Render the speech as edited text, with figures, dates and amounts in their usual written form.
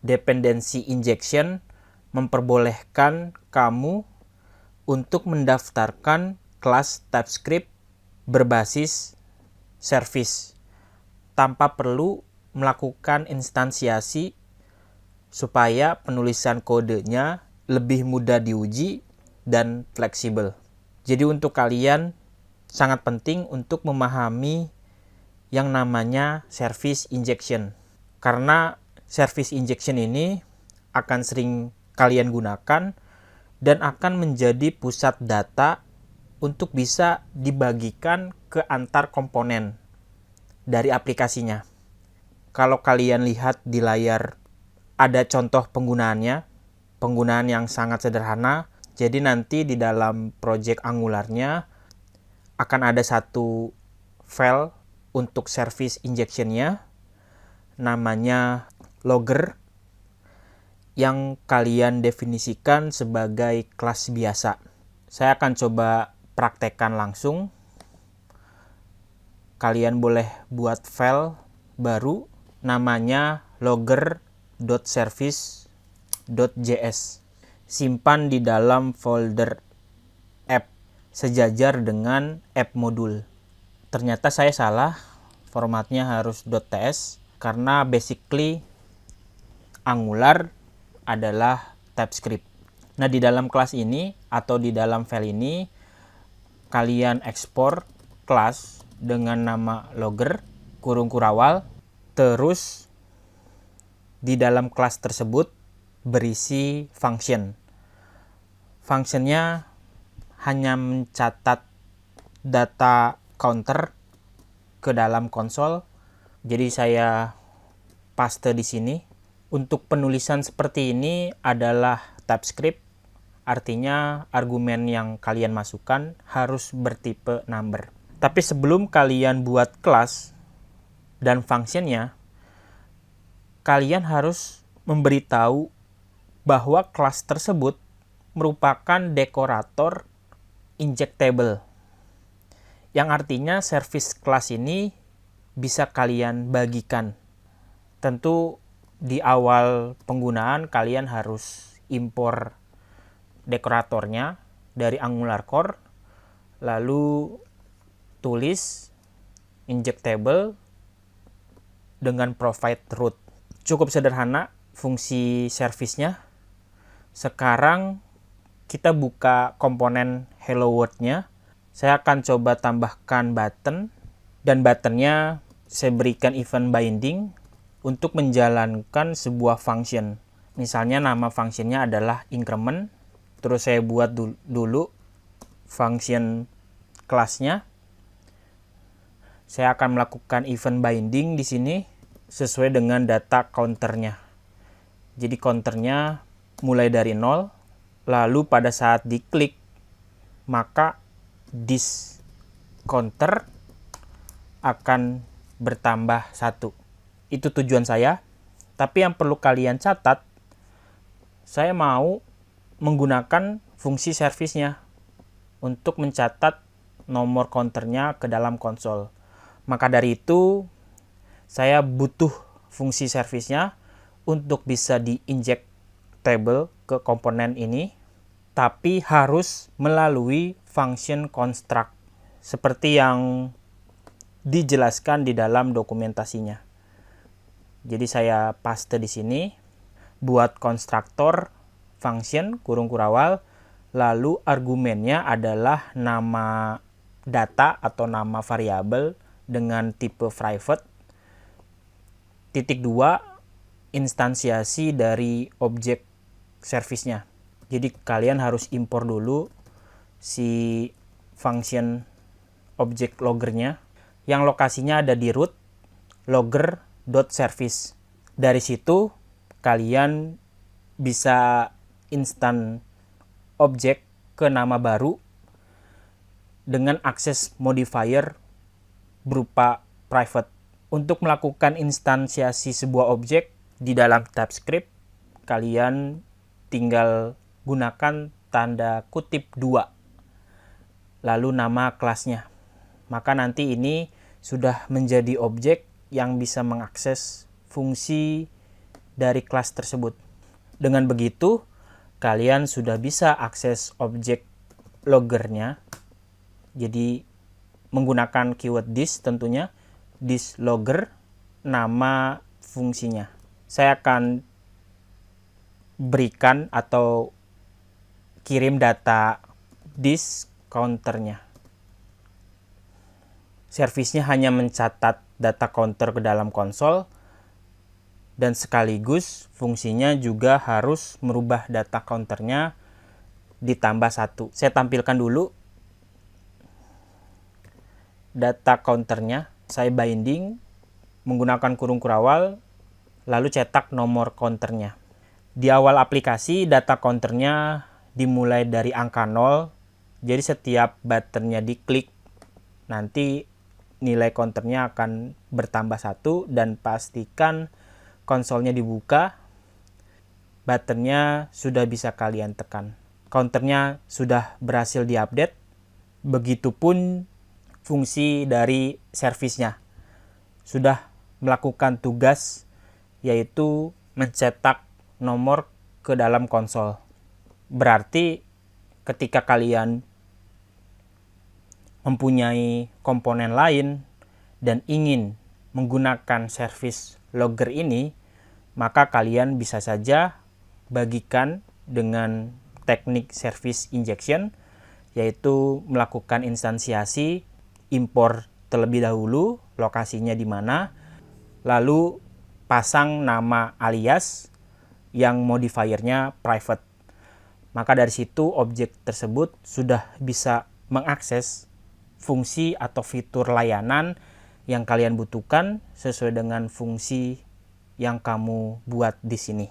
dependency injection memperbolehkan kamu untuk mendaftarkan kelas TypeScript berbasis service tanpa perlu melakukan instansiasi supaya penulisan kodenya lebih mudah diuji dan fleksibel. Jadi untuk kalian sangat penting untuk memahami yang namanya service injection. Karena service injection ini akan sering kalian gunakan dan akan menjadi pusat data untuk bisa dibagikan ke antar komponen dari aplikasinya. Kalau kalian lihat di layar ada contoh penggunaannya, penggunaan yang sangat sederhana. Jadi nanti di dalam project Angularnya akan ada satu file untuk service injection-nya, namanya logger, yang kalian definisikan sebagai kelas biasa. Saya akan coba praktekkan langsung. Kalian boleh buat file baru namanya logger.service.js. Simpan di dalam folder app sejajar dengan app modul. Ternyata saya salah, formatnya harus .ts karena basically Angular adalah TypeScript. Nah, di dalam kelas ini atau di dalam file ini kalian ekspor kelas dengan nama logger kurung kurawal, terus di dalam kelas tersebut berisi function. Functionnya hanya mencatat data counter ke dalam konsol. Jadi saya paste di sini. Untuk penulisan seperti ini adalah TypeScript. Artinya argumen yang kalian masukkan harus bertipe number. Tapi sebelum kalian buat kelas dan functionnya, kalian harus memberitahu bahwa kelas tersebut merupakan dekorator injectable, yang artinya service kelas ini bisa kalian bagikan. Tentu di awal penggunaan kalian harus impor dekoratornya dari Angular Core, lalu tulis injectable dengan provide root. Cukup sederhana fungsi service-nya. Sekarang kita buka komponen Hello World-nya. Saya akan coba tambahkan button, dan buttonnya saya berikan event binding untuk menjalankan sebuah function. Misalnya nama functionnya adalah increment, terus saya buat dulu function kelasnya. Saya akan melakukan event binding di sini sesuai dengan data counternya. Jadi counternya mulai dari 0, lalu pada saat diklik maka this counter akan bertambah 1. Itu tujuan saya. Tapi yang perlu kalian catat, saya mau menggunakan fungsi service-nya untuk mencatat nomor counternya ke dalam konsol. Maka dari itu saya butuh fungsi service-nya untuk bisa di-inject table ke komponen ini, tapi harus melalui function construct seperti yang dijelaskan di dalam dokumentasinya. Jadi saya paste di sini, buat konstruktor function kurung kurawal, lalu argumennya adalah nama data atau nama variabel dengan tipe private. Titik 2, instansiasi dari objek service-nya. Jadi kalian harus impor dulu si function objek loggernya yang lokasinya ada di root logger.service. Dari situ kalian bisa instan objek ke nama baru dengan akses modifier berupa private. Untuk melakukan instansiasi sebuah objek di dalam TypeScript, kalian tinggal gunakan tanda kutip 2, lalu nama kelasnya. Maka nanti ini sudah menjadi objek yang bisa mengakses fungsi dari kelas tersebut. Dengan begitu, kalian sudah bisa akses objek loggernya. Jadi menggunakan keyword this tentunya, this logger, nama fungsinya. Saya akan berikan atau kirim data this counternya. Servisnya hanya mencatat data counter ke dalam konsol, dan sekaligus fungsinya juga harus merubah data counternya ditambah 1. Saya tampilkan dulu data counternya. Saya binding menggunakan kurung kurawal, lalu cetak nomor counternya. Di awal aplikasi, data counternya dimulai dari angka 0. Jadi setiap buttonnya diklik, nanti nilai counternya akan bertambah 1, dan pastikan konsolnya dibuka. Buttonnya sudah bisa kalian tekan. Counternya sudah berhasil diupdate. Begitupun fungsi dari servisnya. Sudah melakukan tugas, yaitu mencetak nomor ke dalam konsol. Berarti ketika kalian mempunyai komponen lain dan ingin menggunakan servis logger ini, maka kalian bisa saja bagikan dengan teknik service injection, yaitu melakukan instansiasi, impor terlebih dahulu lokasinya di mana, lalu pasang nama alias yang modifiernya private. Maka dari situ objek tersebut sudah bisa mengakses fungsi atau fitur layanan yang kalian butuhkan sesuai dengan fungsi yang kamu buat di sini.